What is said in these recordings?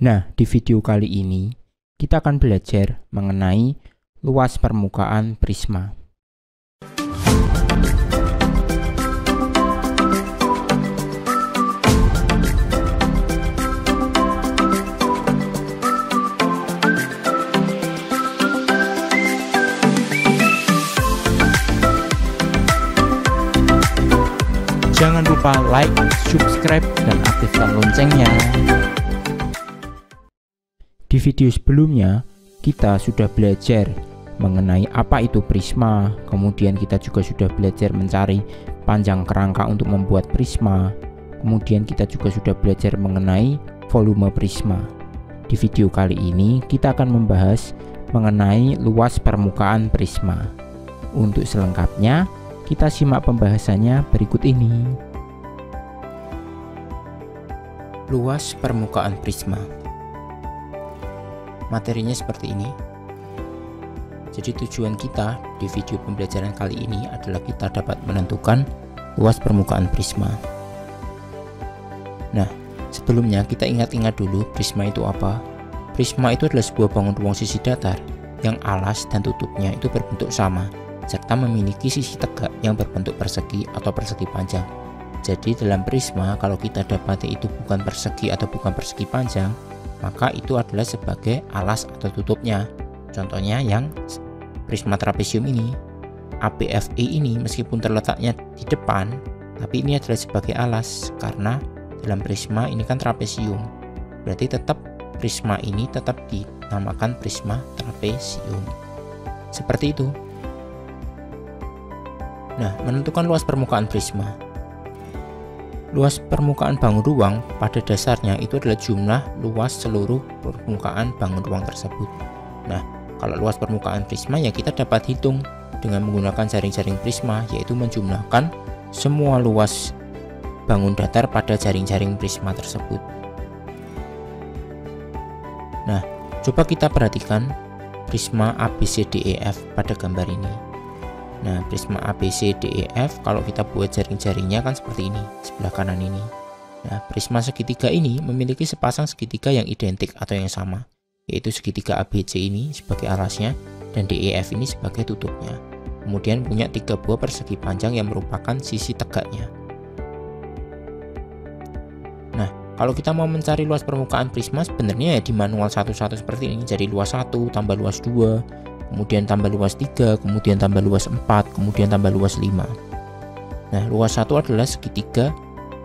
Nah, di video kali ini kita akan belajar mengenai luas permukaan prisma. Jangan lupa like, subscribe, dan aktifkan loncengnya. Di video sebelumnya, kita sudah belajar mengenai apa itu prisma, kemudian kita juga sudah belajar mencari panjang kerangka untuk membuat prisma, kemudian kita juga sudah belajar mengenai volume prisma. Di video kali ini, kita akan membahas mengenai luas permukaan prisma. Untuk selengkapnya, kita simak pembahasannya berikut ini. Luas permukaan prisma. Materinya seperti ini. Jadi tujuan kita di video pembelajaran kali ini adalah kita dapat menentukan luas permukaan prisma. Nah, sebelumnya kita ingat-ingat dulu prisma itu apa. Prisma itu adalah sebuah bangun ruang sisi datar yang alas dan tutupnya itu berbentuk sama, serta memiliki sisi tegak yang berbentuk persegi atau persegi panjang. Jadi dalam prisma, kalau kita dapati itu bukan persegi atau bukan persegi panjang, maka itu adalah sebagai alas atau tutupnya. Contohnya yang prisma trapesium ini, ABFE ini meskipun terletaknya di depan, tapi ini adalah sebagai alas karena dalam prisma ini kan trapesium. Berarti tetap prisma ini tetap dinamakan prisma trapesium. Seperti itu. Nah, menentukan luas permukaan prisma. Luas permukaan bangun ruang pada dasarnya itu adalah jumlah luas seluruh permukaan bangun ruang tersebut. Nah, kalau luas permukaan prisma ya kita dapat hitung dengan menggunakan jaring-jaring prisma, yaitu menjumlahkan semua luas bangun datar pada jaring-jaring prisma tersebut. Nah, coba kita perhatikan prisma ABCDEF pada gambar ini. Nah, prisma ABCDEF kalau kita buat jaring-jaringnya kan seperti ini, sebelah kanan ini. Nah, prisma segitiga ini memiliki sepasang segitiga yang identik atau yang sama, yaitu segitiga ABC ini sebagai alasnya dan DEF ini sebagai tutupnya. Kemudian punya 3 buah persegi panjang yang merupakan sisi tegaknya. Nah, kalau kita mau mencari luas permukaan prisma sebenarnya ya di manual satu-satu seperti ini. Jadi luas 1 tambah luas 2, kemudian tambah luas 3, kemudian tambah luas 4, kemudian tambah luas 5. Nah, luas 1 adalah segitiga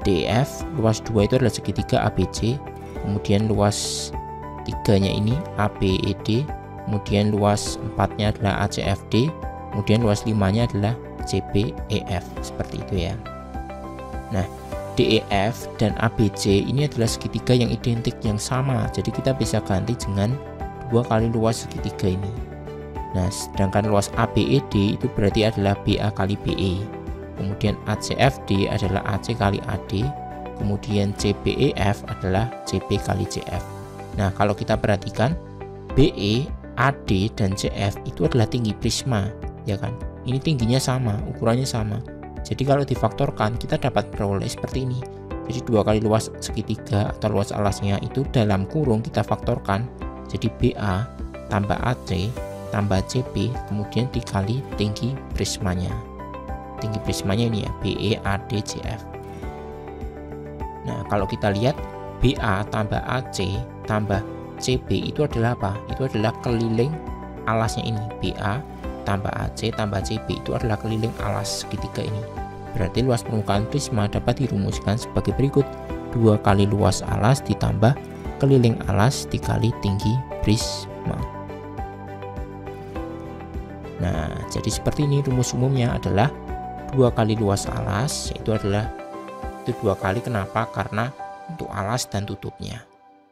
DEF, luas 2 itu adalah segitiga ABC, kemudian luas 3-nya ini ABED, kemudian luas 4-nya adalah ACFD, kemudian luas 5-nya adalah CBEF, seperti itu ya. Nah, DEF dan ABC ini adalah segitiga yang identik, yang sama, jadi kita bisa ganti dengan 2 kali luas segitiga ini. Nah, sedangkan luas ABED itu berarti adalah BA kali BE. Kemudian ACFD adalah AC kali AD. Kemudian CBEF adalah CB kali CF. Nah, kalau kita perhatikan BE, AD, dan CF itu adalah tinggi prisma, ya kan? Ini tingginya sama, ukurannya sama. Jadi kalau difaktorkan kita dapat peroleh seperti ini. Jadi 2 kali luas segitiga atau luas alasnya itu dalam kurung kita faktorkan. Jadi BA tambah AC tambah CB, kemudian dikali tinggi prismanya. Tinggi prismanya ini ya, BE, AD, CF. Nah, kalau kita lihat BA tambah AC tambah CB itu adalah apa? Itu adalah keliling alasnya ini. BA tambah AC tambah CB itu adalah keliling alas segitiga ini. Berarti luas permukaan prisma dapat dirumuskan sebagai berikut: 2 kali luas alas ditambah keliling alas dikali tinggi prisma. Nah, jadi seperti ini rumus umumnya adalah 2 kali luas alas, yaitu adalah 2 kali. Kenapa? Karena untuk alas dan tutupnya.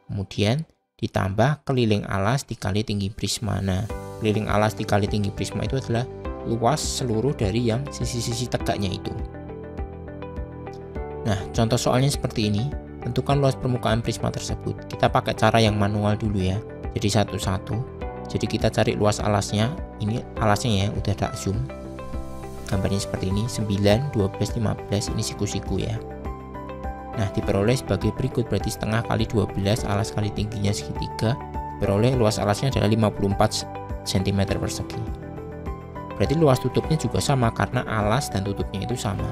Kemudian ditambah keliling alas dikali tinggi prisma. Nah, keliling alas dikali tinggi prisma itu adalah luas seluruh dari yang sisi-sisi tegaknya itu. Nah, contoh soalnya seperti ini. Tentukan luas permukaan prisma tersebut. Kita pakai cara yang manual dulu ya. Jadi satu-satu. Jadi kita cari luas alasnya. Ini alasnya ya, udah tak zoom. Gambarnya seperti ini, 9, 12, 15, ini siku-siku ya. Nah, diperoleh sebagai berikut, berarti setengah kali 12, alas kali tingginya segitiga, diperoleh luas alasnya adalah 54 cm persegi. Berarti luas tutupnya juga sama karena alas dan tutupnya itu sama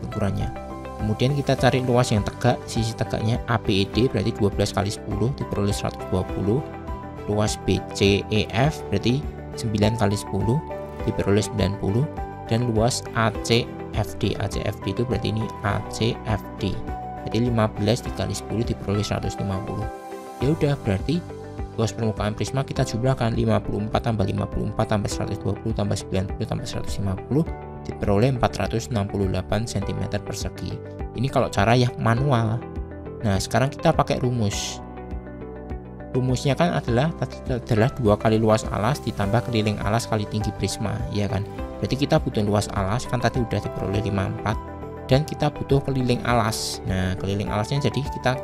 ukurannya. Kemudian kita cari luas yang tegak, sisi tegaknya ABED berarti 12 kali 10 diperoleh 120. Luas BCEF berarti 9 kali 10 diperoleh 90. Dan luas ACFD itu berarti ini ACFD berarti 15 dikali 10 diperoleh 150. Ya udah, berarti luas permukaan prisma kita jumlahkan 54 tambah 54 tambah 120 tambah 90 tambah 150 diperoleh 468 cm persegi. Ini kalau cara yang manual. Nah, sekarang kita pakai rumus. Rumusnya kan adalah 2 kali luas alas ditambah keliling alas kali tinggi prisma, ya kan? Berarti kita butuh luas alas, kan tadi udah diperoleh 54, dan kita butuh keliling alas. Nah, keliling alasnya jadi kita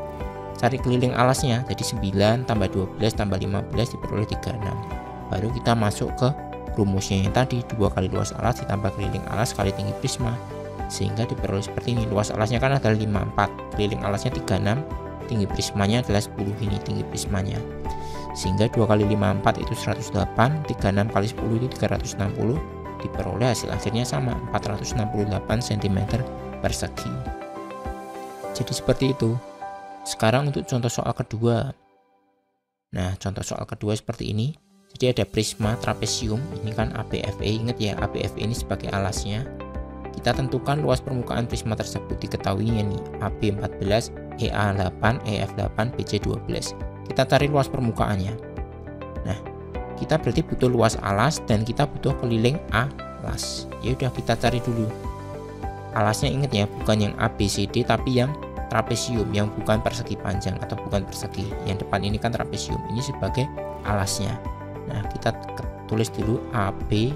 cari keliling alasnya, jadi 9 tambah 12 tambah 15 diperoleh 36. Baru kita masuk ke rumusnya yang tadi, 2 kali luas alas ditambah keliling alas kali tinggi prisma, sehingga diperoleh seperti ini. Luas alasnya kan adalah 54, keliling alasnya 36, tinggi prismanya adalah 10, ini tinggi prismanya, sehingga 2 kali 54 itu 108, 36 kali 10 itu 360, diperoleh hasil akhirnya sama, 468 cm persegi. Jadi seperti itu. Sekarang untuk contoh soal kedua. Nah, contoh soal kedua seperti ini. Jadi ada prisma trapesium, ini kan ABFE, ingat ya, ABFE ini sebagai alasnya. Kita tentukan luas permukaan prisma tersebut, diketahui nih AB 14, EA 8, EF 8, BC 12. Kita cari luas permukaannya. Nah, kita berarti butuh luas alas dan kita butuh keliling alas. Ya udah, kita cari dulu. Alasnya ingat ya, bukan yang ABCD tapi yang trapesium, yang bukan persegi panjang atau bukan persegi. Yang depan ini kan trapesium, ini sebagai alasnya. Nah, kita tulis dulu AB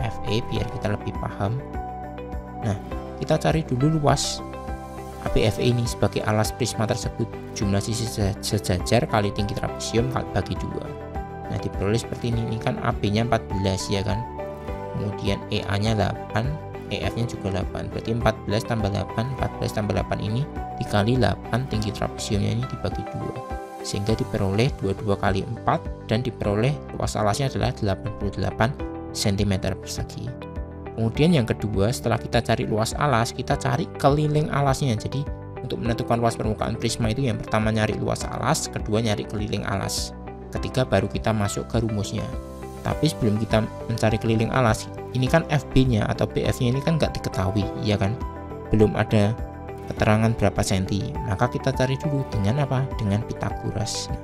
FE biar kita lebih paham. Nah, kita cari dulu luas ABFE ini sebagai alas prisma tersebut. Jumlah sisi sejajar kali tinggi trapesium bagi 2. Nah, diperoleh seperti ini. Ini kan AB-nya 14 ya kan. Kemudian EA-nya 8, EF-nya juga 8. Berarti 14 tambah 8, 14 tambah 8 ini dikali 8 tinggi trapesiumnya ini dibagi 2. Sehingga diperoleh 22 kali 4 dan diperoleh luas alasnya adalah 88 cm persegi. Kemudian yang kedua, setelah kita cari luas alas, kita cari keliling alasnya. Jadi untuk menentukan luas permukaan prisma itu yang pertama nyari luas alas, kedua nyari keliling alas, ketiga baru kita masuk ke rumusnya. Tapi sebelum kita mencari keliling alas, ini kan FB-nya atau BF-nya ini kan nggak diketahui, ya kan? Belum ada keterangan berapa senti, maka kita cari dulu dengan apa? Dengan Pythagoras. Nah,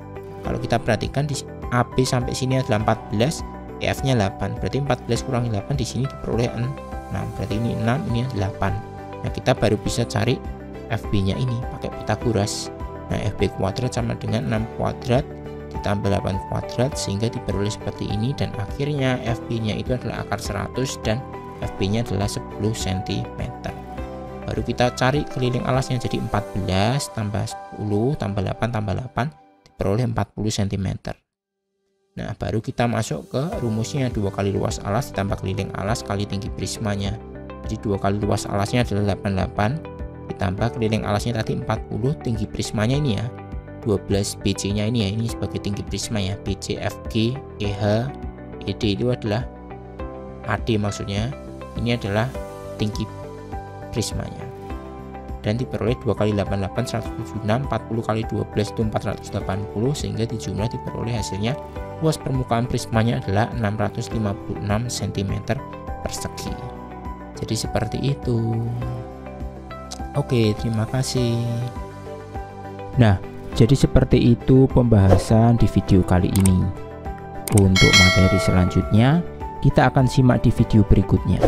kalau kita perhatikan di AB sampai sini adalah 14, EF-nya 8, berarti 14 kurangi 8 di sini diperoleh 6, berarti ini 6, ini 8. Nah, kita baru bisa cari FB-nya ini pakai Pythagoras. Nah, FB kuadrat sama dengan 6 kuadrat ditambah 8 kuadrat sehingga diperoleh seperti ini, dan akhirnya FB-nya itu adalah akar 100 dan FB-nya adalah 10 cm. Baru kita cari keliling alasnya, jadi 14 tambah 10 tambah 8 tambah 8 diperoleh 40 cm. Nah, baru kita masuk ke rumusnya, 2 kali luas alas ditambah keliling alas kali tinggi prismanya. Jadi 2 kali luas alasnya adalah 88 ditambah keliling alasnya tadi 40, tinggi prismanya ini ya 12, BC nya ini ya, ini sebagai tinggi prisma ya, BC, FG, EH, ED itu adalah AD maksudnya, ini adalah tinggi prismanya. Dan diperoleh 2 kali 88 176, 40 kali 12 itu 480, sehingga dijumlah diperoleh hasilnya luas permukaan prismanya adalah 656 cm persegi. Jadi seperti itu. Oke, terima kasih. Nah, jadi seperti itu pembahasan di video kali ini. Untuk materi selanjutnya kita akan simak di video berikutnya.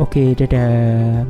Oke, dadah.